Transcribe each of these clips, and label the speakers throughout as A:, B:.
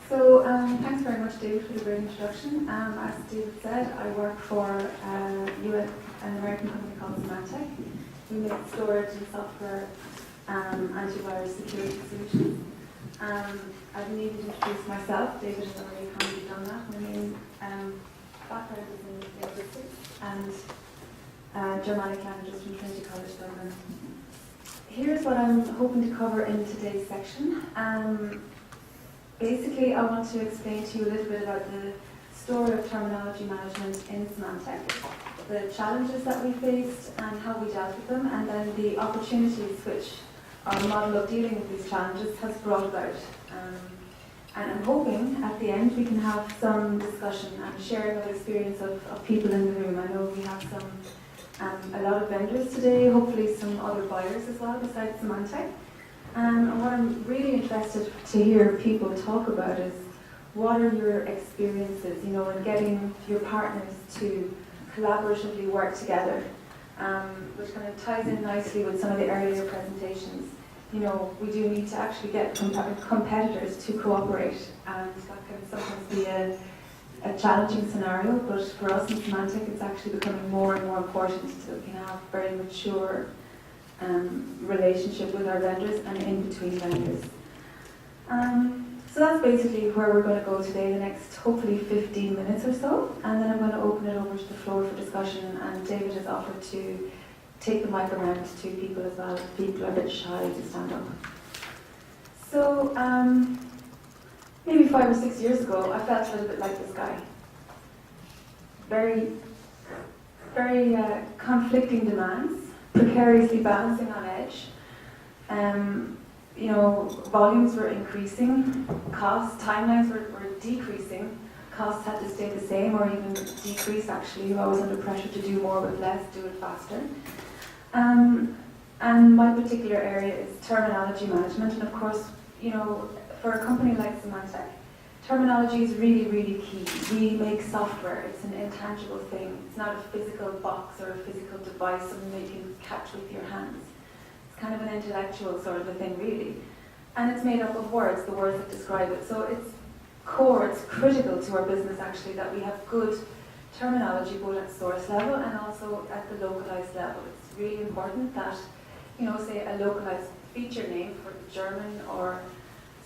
A: Thanks very much, David, for the great introduction. As David said, I work for an American company called Symantec. We make storage and software antivirus security solutions. I needed to introduce myself. David has already kindly done that. My main background is in linguistics and Germanic languages from Trinity College Dublin. Here's what I'm hoping to cover in today's section. Basically, I want to explain to you a little bit about the story of terminology management in Symantec, the challenges that we faced and how we dealt with them, and then the opportunities which our model of dealing with these challenges has brought about. And I'm hoping at the end we can have some discussion and sharing of experience of people in the room. I know we have a lot of vendors today, hopefully some other buyers as well besides Symantec. And what I'm really interested to hear people talk about is what are your experiences, in getting your partners to collaboratively work together, which kind of ties in nicely with some of the earlier presentations. We do need to actually get competitors to cooperate, and that can sometimes be a challenging scenario, but for us in Semantic it's actually becoming more and more important so we can have very mature relationship with our vendors and in between vendors. So that's basically where we're going to go today, the next hopefully 15 minutes or so, and then I'm going to open it over to the floor for discussion, and David has offered to take the mic around to people as well if people are a bit shy to stand up. So maybe 5 or 6 years ago I felt a little bit like this guy. Very conflicting demands, precariously balancing on edge. Volumes were increasing, costs, timelines were decreasing, costs had to stay the same or even decrease actually. I was under pressure to do more with less, do it faster. And my particular area is terminology management, and of course, for a company like Symantec, terminology is really, really key. We make software, it's an intangible thing. It's not a physical box or a physical device, something that you can catch with your hands. It's kind of an intellectual sort of a thing, really. And it's made up of words, the words that describe it. So it's core, it's critical to our business actually that we have good terminology both at source level and also at the localized level. It's really important that, say a localized feature name for the German or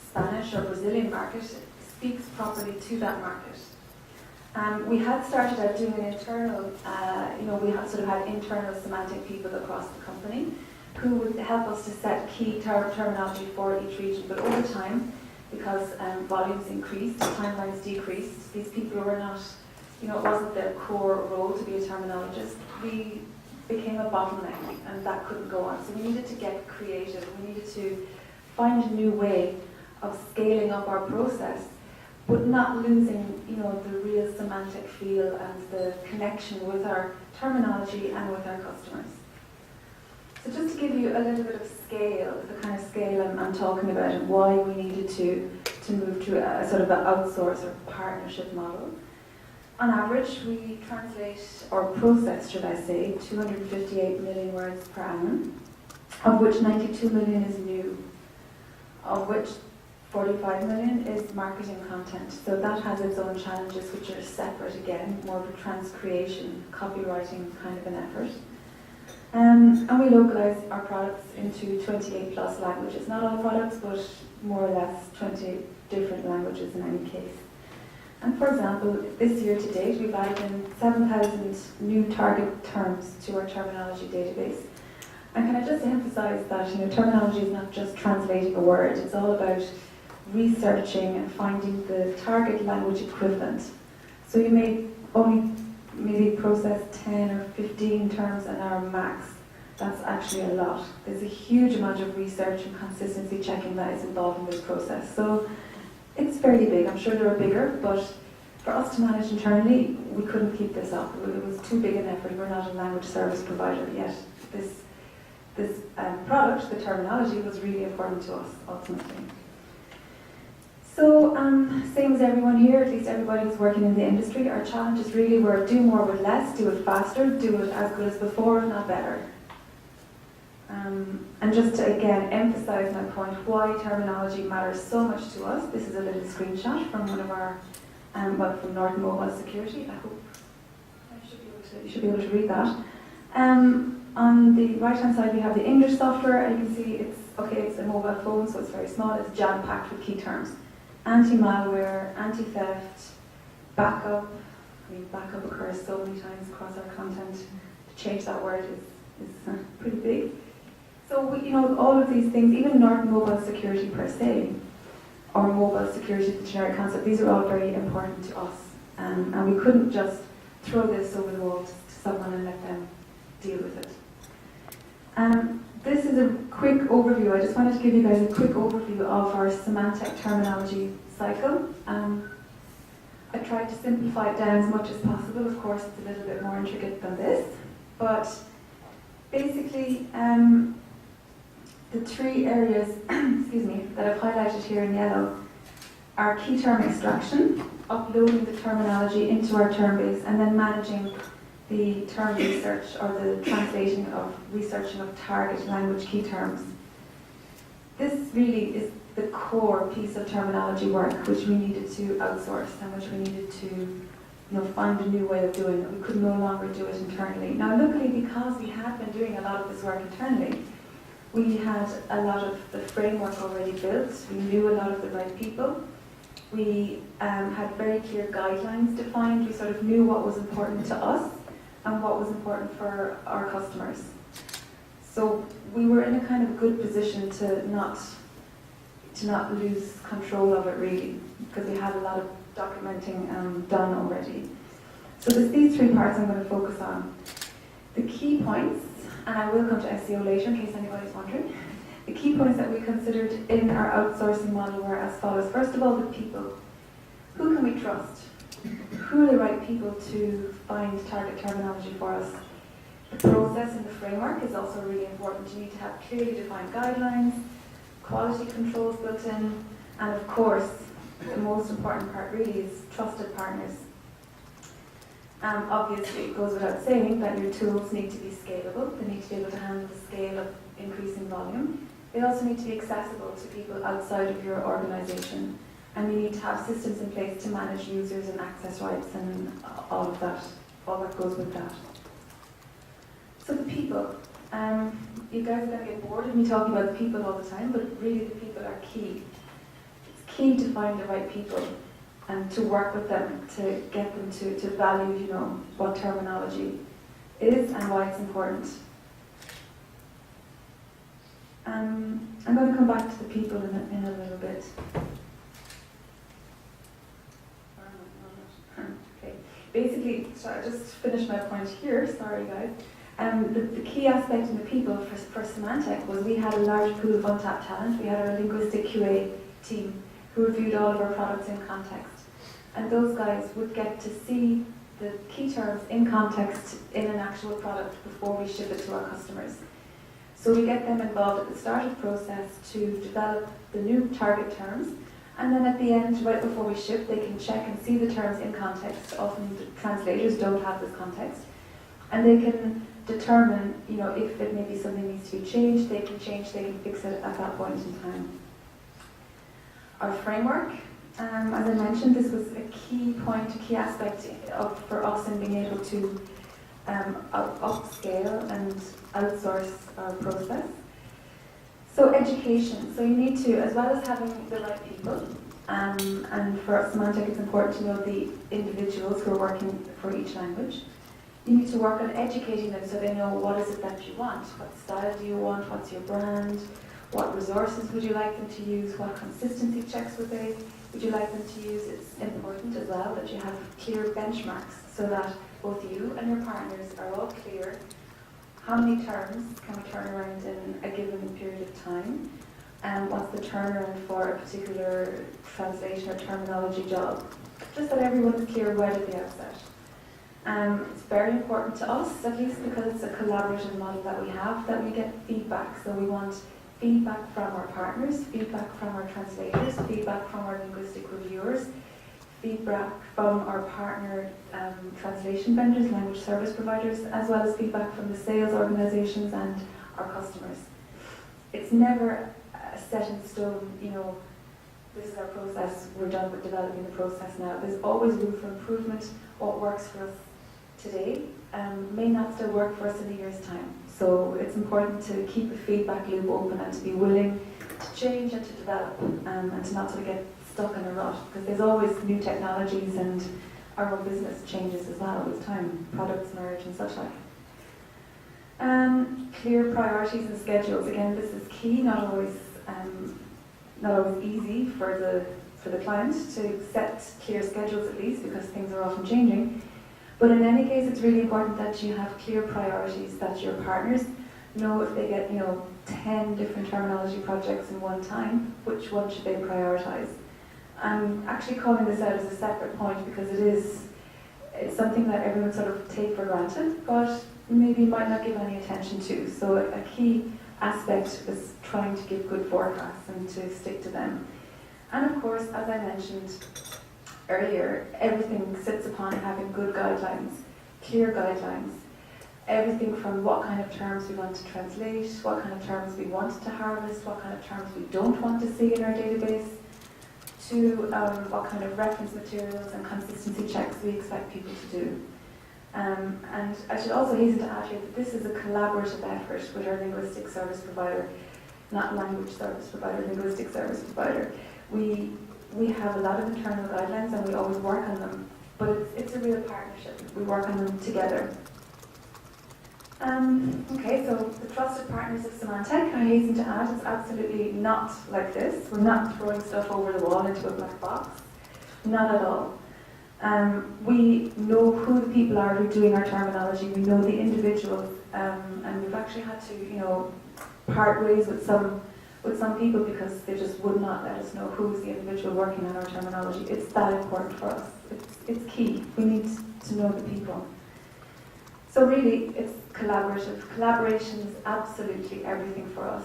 A: Spanish or Brazilian market speaks properly to that market. We had started out doing an internal, we had sort of had internal semantic people across the company who would help us to set key terminology for each region. But over time, because volumes increased, timelines decreased, these people were not, it wasn't their core role to be a terminologist. We became a bottleneck, and that couldn't go on. So we needed to get creative. We needed to find a new way of scaling up our process, but not losing, the real semantic feel and the connection with our terminology and with our customers. So just to give you a little bit of scale, the kind of scale I'm talking about and why we needed to move to a sort of an outsource or partnership model. On average, we translate or process, should I say, 258 million words per annum, of which 92 million is new, of which 45 million is marketing content. So that has its own challenges, which are separate again, more of a transcreation, copywriting kind of an effort. And we localize our products into 28 plus languages. Not all products, but more or less 28 different languages in any case. And for example, this year to date, we've added in 7,000 new target terms to our terminology database. And can I just emphasize that terminology is not just translating a word, it's all about researching and finding the target language equivalent. So you may only maybe process 10 or 15 terms an hour max. That's actually a lot. There's a huge amount of research and consistency checking that is involved in this process. So it's fairly big. I'm sure there are bigger, but for us to manage internally, we couldn't keep this up. It was too big an effort. We're not a language service provider yet. This product, the terminology, was really important to us ultimately. So, same as everyone here, at least everybody who's working in the industry, our challenges really were do more with less, do it faster, do it as good as before, if not better. And just to again emphasize my point, why terminology matters so much to us, this is a little screenshot from one of our, from Norton Mobile Security. I hope you should be able to read that. On the right hand side we have the English software, and you can see it's a mobile phone, so it's very small, it's jam-packed with key terms. Anti-malware, anti-theft, backup. I mean, backup occurs so many times across our content. To change that word is pretty big. So all of these things, even Norton Mobile Security per se, or mobile security, the generic concept, these are all very important to us. And we couldn't just throw this over the wall to someone and let them deal with it. This is a quick overview. I just wanted to give you guys a quick overview of our Symantec terminology cycle. I tried to simplify it down as much as possible. Of course, it's a little bit more intricate than this. But basically, the three areas excuse me, that I've highlighted here in yellow are key term extraction, uploading the terminology into our term base, and then managing the term research or the translating of researching of target language key terms. This really is the core piece of terminology work which we needed to outsource and which we needed to find a new way of doing it. We could no longer do it internally. Now luckily, because we had been doing a lot of this work internally, we had a lot of the framework already built, we knew a lot of the right people, we had very clear guidelines defined, we sort of knew what was important to us and what was important for our customers. So we were in a kind of good position to not lose control of it really, because we had a lot of documenting done already. So there's these three parts I'm going to focus on. The key points, and I will come to SEO later in case anybody's wondering. The key points that we considered in our outsourcing model were as follows. First of all, the people. Who can we trust? Who are the right people to find target terminology for us? The process and the framework is also really important. You need to have clearly defined guidelines, quality controls built in, and of course, the most important part really is trusted partners. Obviously, it goes without saying that your tools need to be scalable. They need to be able to handle the scale of increasing volume. They also need to be accessible to people outside of your organisation. And you need to have systems in place to manage users and access rights and all of that, all that goes with that. So the people. You guys are going to get bored of me talking about the people all the time, but really the people are key. It's key to find the right people and to work with them, to get them to value, what terminology is and why it's important. I'm going to come back to the people in a little bit. Okay. Basically, so I just finished my point here, sorry guys. The key aspect in the people for Symantec was we had a large pool of untapped talent. We had our linguistic QA team who reviewed all of our products in context. And those guys would get to see the key terms in context in an actual product before we ship it to our customers. So we get them involved at the start of the process to develop the new target terms, and then at the end, right before we ship, they can check and see the terms in context. Often the translators don't have this context. And they can determine, if it maybe something needs to be changed, they can fix it at that point in time. Our framework, as I mentioned, this was a key point, a key aspect for us in being able to upscale and outsource our process. So education, so you need to, as well as having the right people, and for Semantic it's important to know the individuals who are working for each language. You need to work on educating them so they know what is it that you want, what style do you want, what's your brand, what resources would you like them to use, what consistency checks would you like them to use. It's important as well that you have clear benchmarks so that both you and your partners are all clear how many terms can we turn around in a given period of time, and what's the turnaround for a particular translation or terminology job, just that everyone is clear right at the outset. It's very important to us, at least because it's a collaborative model that we have, that we get feedback. So we want feedback from our partners, feedback from our translators, feedback from our linguistic reviewers, feedback from our partner translation vendors, language service providers, as well as feedback from the sales organisations and our customers. It's never set in stone, this is our process, we're done with developing the process now. There's always room for improvement. What works for us today may not still work for us in a year's time. So it's important to keep a feedback loop open and to be willing to change and to develop and to not sort of get stuck in a rut, because there's always new technologies and our own business changes as well with time. Products merge and such like. Clear priorities and schedules. Again, this is key. Not always easy for the client to set clear schedules, at least, because things are often changing. But in any case, it's really important that you have clear priorities, that your partners know if they get 10 different terminology projects in one time, which one should they prioritize. I'm actually calling this out as a separate point because it's something that everyone sort of take for granted, but maybe might not give any attention to. So a key aspect is trying to give good forecasts and to stick to them. And of course, as I mentioned earlier, everything sits upon having good guidelines, clear guidelines. Everything from what kind of terms we want to translate, what kind of terms we want to harvest, what kind of terms we don't want to see in our database, to what kind of reference materials and consistency checks we expect people to do. And I should also hasten to add here that this is a collaborative effort with our linguistic service provider, not language service provider, linguistic service provider. We have a lot of internal guidelines and we always work on them, but it's a real partnership. We work on them together. Okay, so the trusted partners of Symantec, I hasten to add, it's absolutely not like this. We're not throwing stuff over the wall into a black box. Not at all. We know who the people are who are doing our terminology. We know the individuals, and we've actually had to, part ways with some people because they just would not let us know who's the individual working on our terminology. It's that important for us. It's key. We need to know the people. So really, it's collaborative. Collaboration is absolutely everything for us.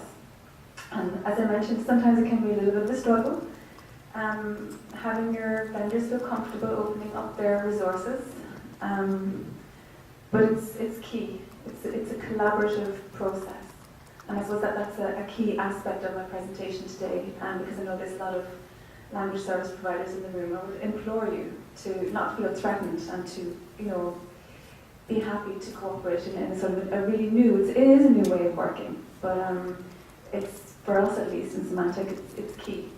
A: And as I mentioned, sometimes it can be a little bit of a struggle. Having your vendors feel comfortable opening up their resources, but it's key. It's a collaborative process, and I suppose that's a key aspect of my presentation today. Because I know there's a lot of language service providers in the room, I would implore you to not feel threatened and to be happy to cooperate in a sort of a really new. It is a new way of working, but it's for us at least in Semantic, it's key.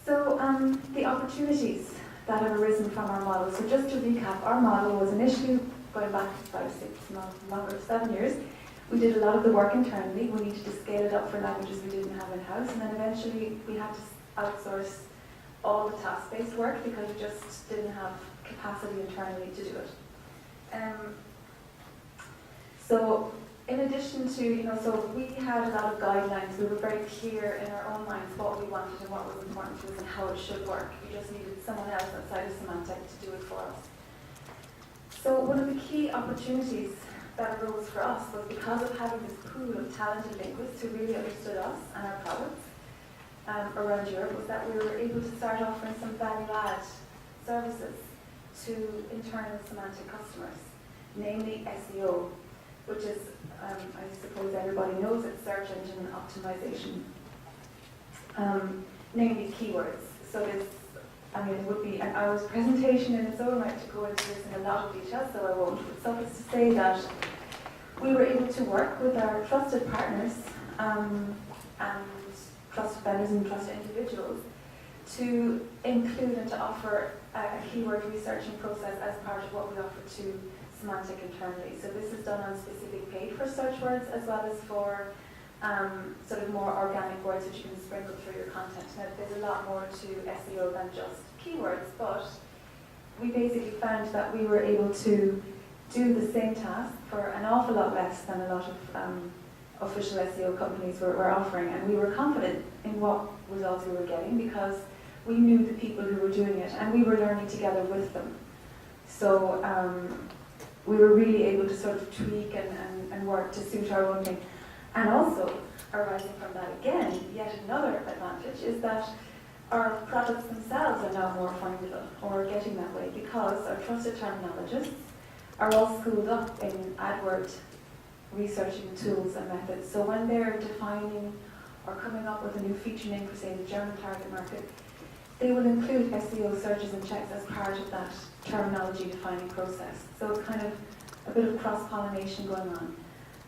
A: So the opportunities that have arisen from our model. So just to recap, our model was initially going back 5, 6, not longer, 7 years. We did a lot of the work internally. We needed to scale it up for languages we didn't have in-house, and then eventually we had to outsource all the task-based work because we just didn't have capacity internally to do it. So in addition to, so we had a lot of guidelines. We were very clear in our own minds what we wanted and what was important to us and how it should work. We just needed someone else outside of Semantic to do it for us. So one of the key opportunities that arose for us was because of having this pool of talented linguists who really understood us and our products around Europe, was that we were able to start offering some value-add services to internal Semantic customers, namely SEO, which is, I suppose everybody knows it, search engine optimization, namely keywords. So this, it would be an hour's presentation in its own right to go into this in a lot of detail, so I won't. But suffice to say that we were able to work with our trusted partners and trusted vendors and trusted individuals to include and to offer a keyword researching process as part of what we offer to Semantic internally. So this is done on specific paid for search words as well as for sort of more organic words which you can sprinkle through your content. Now there's a lot more to SEO than just keywords, but we basically found that we were able to do the same task for an awful lot less than a lot of official SEO companies were offering, and we were confident in what results we were getting because we knew the people who were doing it and we were learning together with them. So we were really able to sort of tweak and work to suit our own thing. And also, arising from that again, yet another advantage is that our products themselves are now more findable, or getting that way, because our trusted terminologists are all schooled up in AdWord researching tools and methods. So when they're defining or coming up with a new feature name for, say, the German target market, they will include SEO searches and checks as part of that terminology defining process. So it's kind of a bit of cross-pollination going on.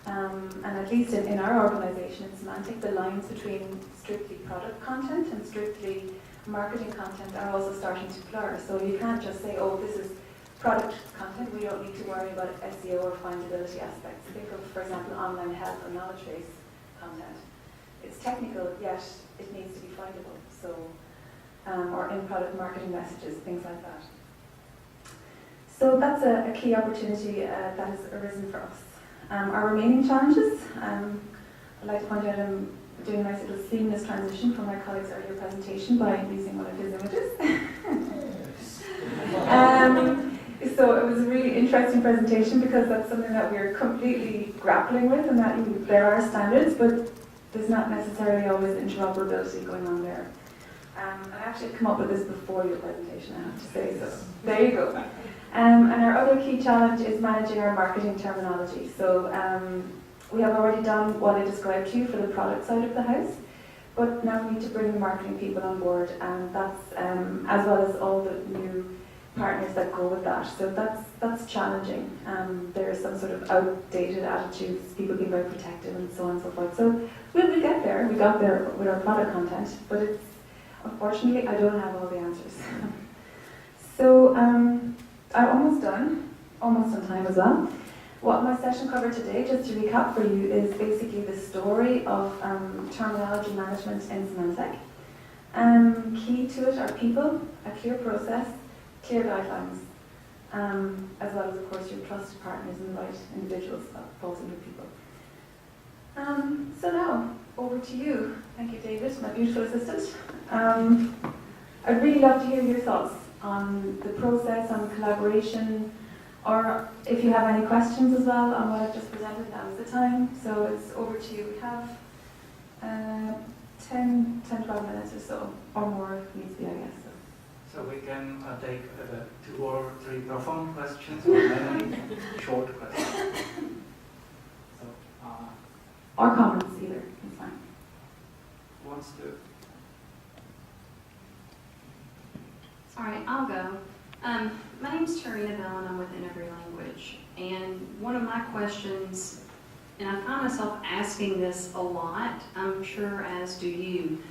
A: And at least in our organisation, in Semantic, the lines between strictly product content and strictly marketing content are also starting to blur. So you can't just say, oh, this is product content, we don't need to worry about SEO or findability aspects. Think of, for example, online health or knowledge base content. It's technical, yet it needs to be findable. So, or in-product marketing messages, things like that. So that's a key opportunity that has arisen for us. Our remaining challenges, I'd like to point out I'm doing a nice little seamless transition from my colleague's earlier presentation by using one of his images. So it was a really interesting presentation because that's something that we're completely grappling with, and that there are standards, but there's not necessarily always interoperability going on there. I actually come up with this before your presentation, I have to say, so there you go. And our other key challenge is managing our marketing terminology. So we have already done what I described to you for the product side of the house, but now we need to bring the marketing people on board, and that's as well as all the new partners that go with that. So that's challenging. There are some sort of outdated attitudes, people being very protective and so on and so forth. So we'll get there. We got there with our product content, but it's unfortunately I don't have all the answers. So I'm almost done, almost on time as well. What my session covered today, just to recap for you, is basically the story of terminology management in Symantec. Key to it are people, a clear process, clear guidelines, as well as, of course, your trusted partners and the right individuals that falls under people. So now, over to you. Thank you, David, my beautiful assistant. I'd really love to hear your thoughts on the process, on collaboration, or if you have any questions as well on what I've just presented. Now is the time, so it's over to you. We have 10-12 minutes or so, or more if needs be, I guess.
B: So we can take 2 or 3 profound questions or many short questions. So,
A: or comments, either. It's fine.
B: Who wants to?
C: All right, I'll go. My name's Tarina Bell, and I'm with In Every Language. And one of my questions, and I find myself asking this a lot, I'm sure as do you.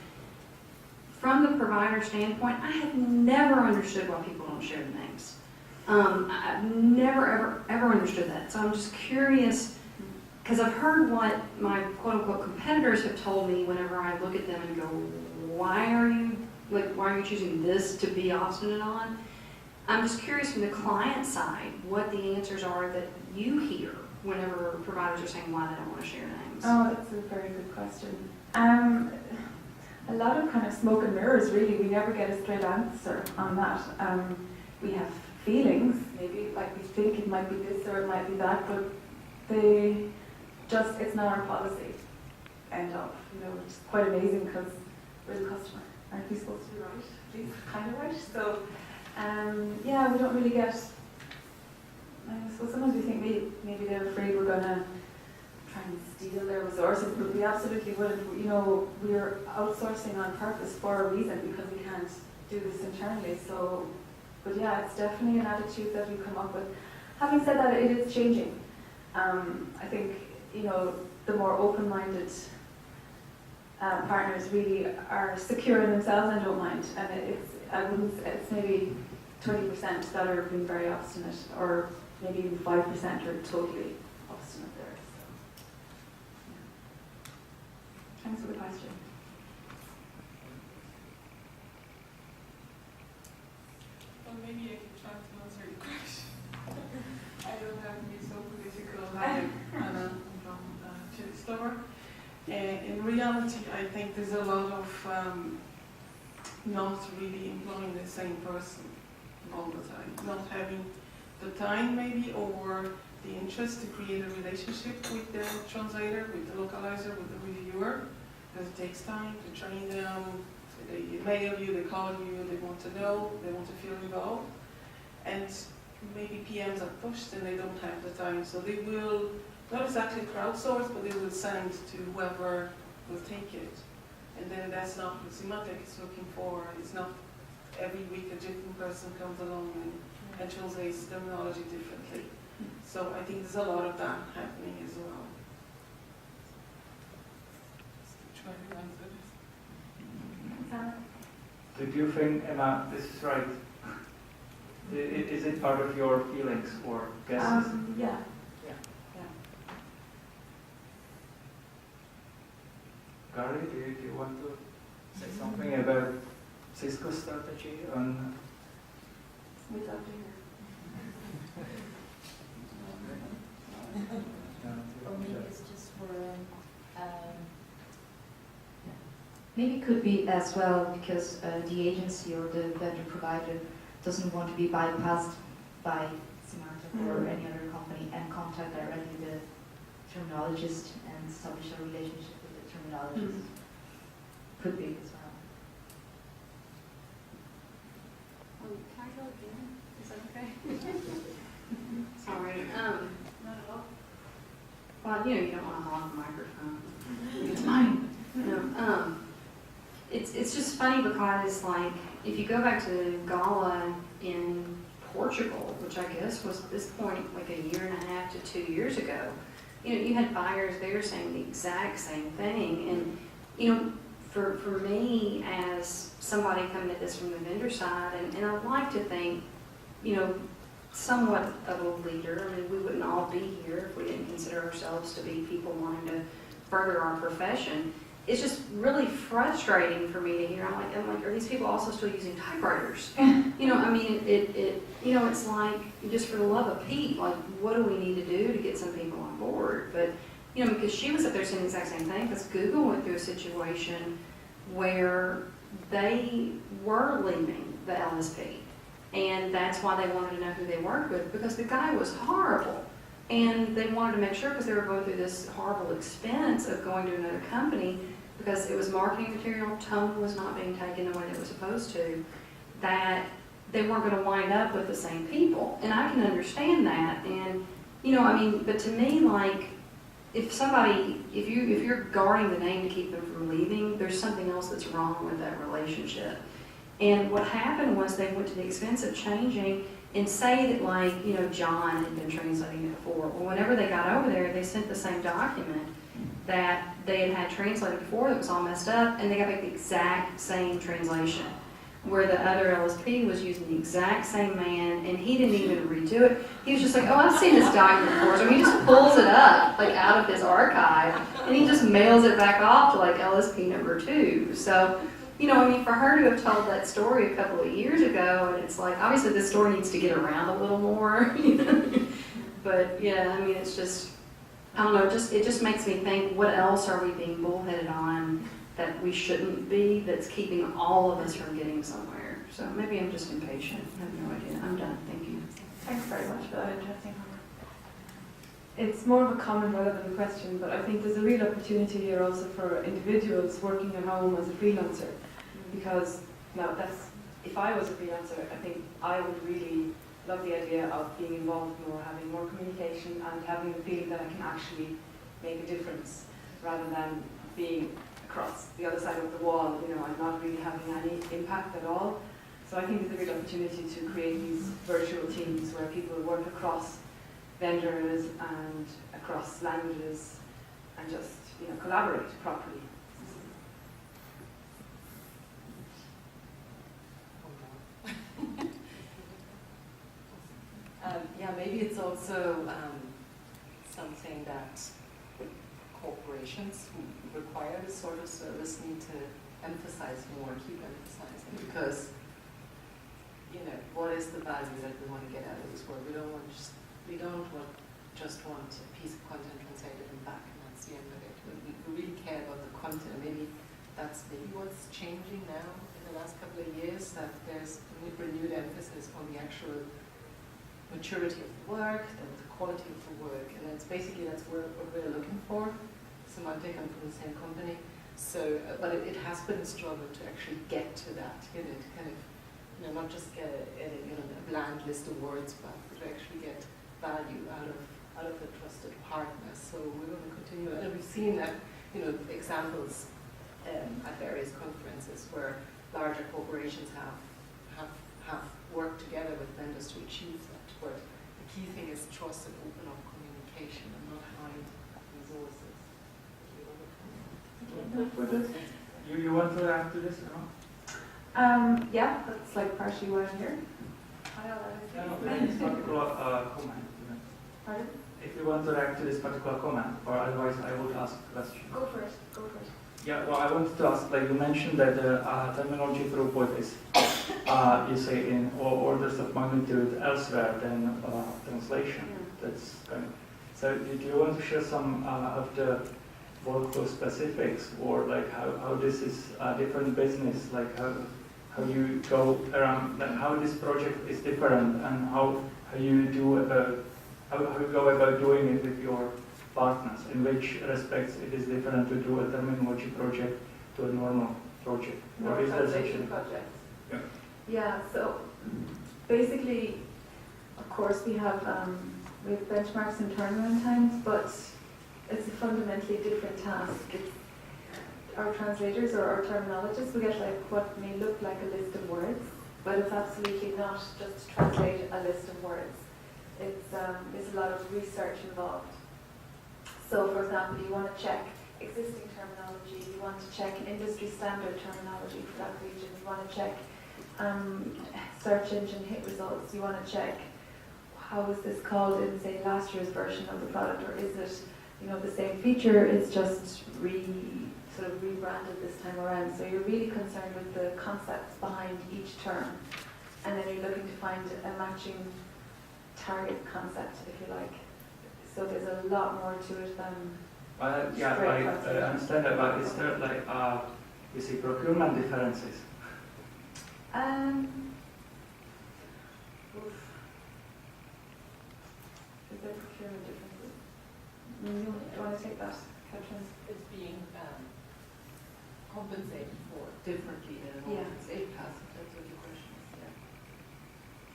C: From the provider standpoint, I have never understood why people don't share the names. I've never, ever understood that. So I'm just curious, because I've heard what my quote-unquote competitors have told me whenever I look at them and go, why are you choosing this to be obstinate on? I'm just curious from the client side what the answers are that you hear whenever providers are saying why they don't want to share names.
A: Oh, that's a very good question. A lot of kind of smoke and mirrors, really. We never get a straight answer on that. We have feelings, maybe, like we think it might be this or it might be that, but it's not our policy. End of. It's quite amazing because we're the customer. Aren't we supposed to be right? At least kind of right. So, yeah, we don't really get. So sometimes we think maybe they're afraid we're going to try and steal their resources, but we absolutely wouldn't. We're outsourcing on purpose for a reason because we can't do this internally. So, but yeah, it's definitely an attitude that we come up with. Having said that, it is changing. I think the more open-minded partners really are secure in themselves and don't mind. And it's maybe 20% that are being very obstinate, or maybe even 5% are totally obstinate there. So, yeah. Thanks for the question.
D: Well, maybe I can try to answer your question. I don't have to be so political. Hi, Anna from Chili Store. In reality, I think there's a lot of not really employing the same person all the time, not having the time maybe or the interest to create a relationship with the translator, with the localizer, with the reviewer, because it takes time to train them. So they mail you, they call you, they want to know, they want to feel involved. And maybe PMs are pushed and they don't have the time, so they will not exactly crowdsourced, but they will send to whoever will take it. And then that's not what Semantic is looking for. It's not every week a different person comes along and translates terminology differently. So I think there's a lot of that happening as well. Try to answer this.
B: Did you think, Emma, this is right? Is it part of your feelings or guesses?
A: Yeah.
B: Gary, do you want to say something about Cisco strategy on?
A: We'd love to hear.
E: Or maybe it's just for, maybe it could be as well because the agency or the vendor provider doesn't want to be bypassed by Symantec or any other company and contact directly the terminologist and establish a relationship with the terminologist. Could be as well.
C: Can I go again? Is that okay? Sorry.
D: Not at all.
C: Well, you don't want to hog the microphone.
E: It's mine.
C: No, it's just funny because, like, if you go back to Gala in Portugal, which I guess was at this point like 1.5 to 2 years ago, you had buyers there saying the exact same thing. And, for me as somebody coming at this from the vendor side, and I'd like to think, somewhat of a leader. I mean, we wouldn't all be here if we didn't consider ourselves to be people wanting to further our profession. It's just really frustrating for me to hear. I'm like, are these people also still using typewriters? It's like, just for the love of Pete, like, what do we need to do to get some people on board? But, because she was up there saying the exact same thing, because Google went through a situation where they were leaving the LSP. And that's why they wanted to know who they worked with, because the guy was horrible. And they wanted to make sure, because they were going through this horrible expense of going to another company, because it was marketing material, tone was not being taken the way that it was supposed to, that they weren't going to wind up with the same people. And I can understand that. And, but to me, like, if you're guarding the name to keep them from leaving, there's something else that's wrong with that relationship. And what happened was they went to the expense of changing, and say that, like, John had been translating it before. Well, whenever they got over there, they sent the same document that they had translated before that was all messed up, and they got back the exact same translation, where the other LSP was using the exact same man, and he didn't even redo it. He was just like, oh, I've seen this document before. So he just pulls it up, like, out of his archive, and he just mails it back off to, like, LSP number 2. So, for her to have told that story a couple of years ago, and it's like, obviously this story needs to get around a little more, But, yeah, it's just, I don't know, it just makes me think, what else are we being bullheaded on that we shouldn't be, that's keeping all of us from getting somewhere? So maybe I'm just impatient. I have no idea. I'm done. Thank you.
A: Thanks very much for that interesting comment. It's more of a comment rather than a question, but I think there's a real opportunity here also for individuals working at home as a freelancer. Because if I was a freelancer, I think I would really love the idea of being involved more, having more communication, and having the feeling that I can actually make a difference, rather than being across the other side of the wall. I'm not really having any impact at all. So I think there's a real opportunity to create these virtual teams where people work across vendors and across languages and just collaborate properly.
F: Maybe it's also something that corporations who require this sort of service need to emphasize more, keep emphasizing, because what is the value that we want to get out of this work? We don't just want a piece of content translated and back, and that's the end of it. We really care about the content. Maybe that's what's changing now in the last couple of years, that there's a renewed emphasis on the actual maturity of the work, the quality of the work, and that's what we're looking for. Semantic, I'm from the same company, so but it has been a struggle to actually get to that, to kind of not just get a bland list of words, but to actually get value out out of a trusted partner. So we're going to continue, and we've seen that, examples at various conferences where larger corporations have worked together with vendors to achieve that. But the key thing is trust and open up communication and not hide resources.
B: You want to add to this or not?
A: Yeah, that's like partially why I'm here.
B: This particular comment.
A: Pardon?
B: If you want to react to this particular comment, or otherwise I would ask a question.
A: Go first.
B: Yeah, well, I wanted to ask, like you mentioned that the terminology throughput is, you say, in orders of magnitude elsewhere than translation. That's kind of, so do you want to share some of the workflow specifics, or like how this is a different business, like how you go around, like how this project is different, and how you do about, how you go about doing it with your partners, in which respects it is different to do a terminology project to a normal project? Or is there such a
A: project.
B: Yeah.
A: Yeah, so basically, of course, we have benchmarks and turnaround times, but it's a fundamentally different task. It's our translators or our terminologists, we get like what may look like a list of words, but it's absolutely not just to translate a list of words. There's a lot of research involved. So, for example, you want to check existing terminology, you want to check industry standard terminology for that region, you want to check search engine hit results, you want to check how is this called in, say, last year's version of the product, or is it, the same feature, it's just sort of rebranded this time around. So you're really concerned with the concepts behind each term, and then you're looking to find a matching target concept, if you like. So there's a lot more to it than
B: yeah, I understand that, but is there like you see procurement differences?
A: Oof. Is there procurement differences? Do you want to take that, Catherine?
F: It's being compensated for differently in an
A: Yeah.
F: audience. It has, that's what your question is, yeah.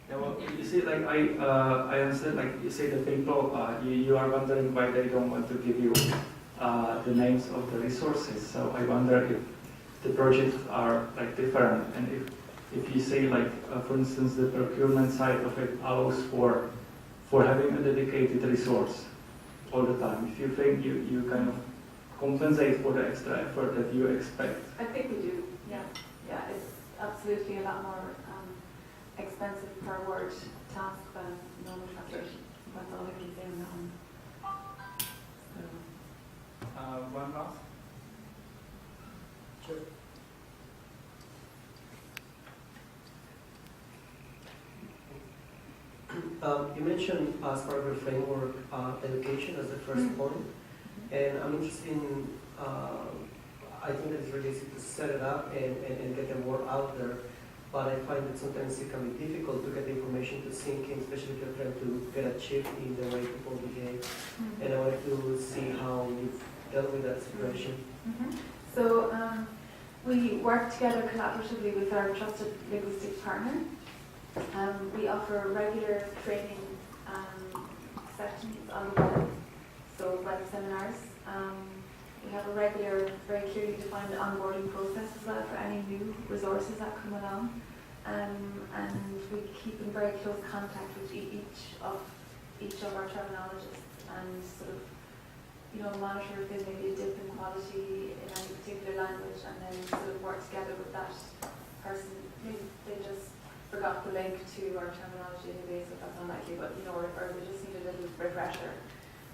B: Yeah, well, you see, like I understand, like you say, the people, you are wondering why they don't want to give you the names of the resources. So I wonder if the projects are like different, and if you say, like for instance, the procurement side of it allows for having a dedicated resource all the time. If you think you kind of compensate for the extra effort that you expect.
A: I think we do, yeah. Yeah, it's absolutely a lot more expensive per word task than normal translation. That's all I can say on that one.
B: One last?
G: Sure. You mentioned as part of your framework education as the first point, and I'm interested in, I think that it's really easy to set it up and get the word out there, but I find that sometimes it can be difficult to get the information to sink in, especially if you're trying to get a shift in the way people behave, and I wanted to see how you've dealt with that situation.
A: So we work together collaboratively with our trusted linguistic partner. We offer regular training sessions on the web, so web seminars. We have a regular, very clearly defined onboarding process as well for any new resources that come along. And we keep in very close contact with each of our terminologists and sort of, monitor if there may be a dip in quality in any particular language, and then sort of work together with that person. Maybe they just forgot the link to our terminology database, if that's unlikely, but or they just need a little refresher.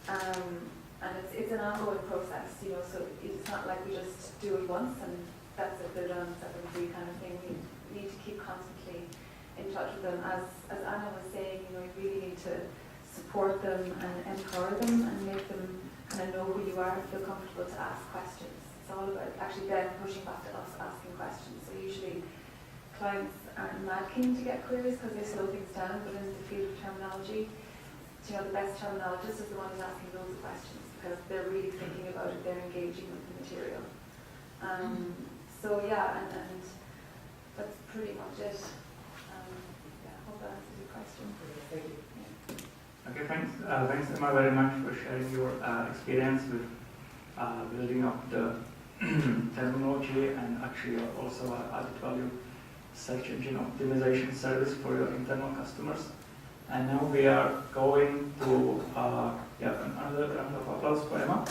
A: And it's an ongoing process, so it's not like we just do it once and that's it, they're done, set them free kind of thing. We need to keep constantly in touch with them. As Anna was saying, we really need to support them and empower them and make them kind of know who you are and feel comfortable to ask questions. It's all about actually them pushing back to us, asking questions. So usually clients aren't mad keen to get queries because they slow things down, but in the field of terminology, the best terminologist is the one who's asking those questions because they're really thinking about it, they're engaging with the material. So yeah, and that's pretty much it. I hope that answers your question.
G: Thank you.
B: Okay, Okay, thanks. Thanks, Emma, very much for sharing your experience with building up the terminology and actually also added value search engine optimization service for your internal customers. And now we are going to another round of applause for Emma.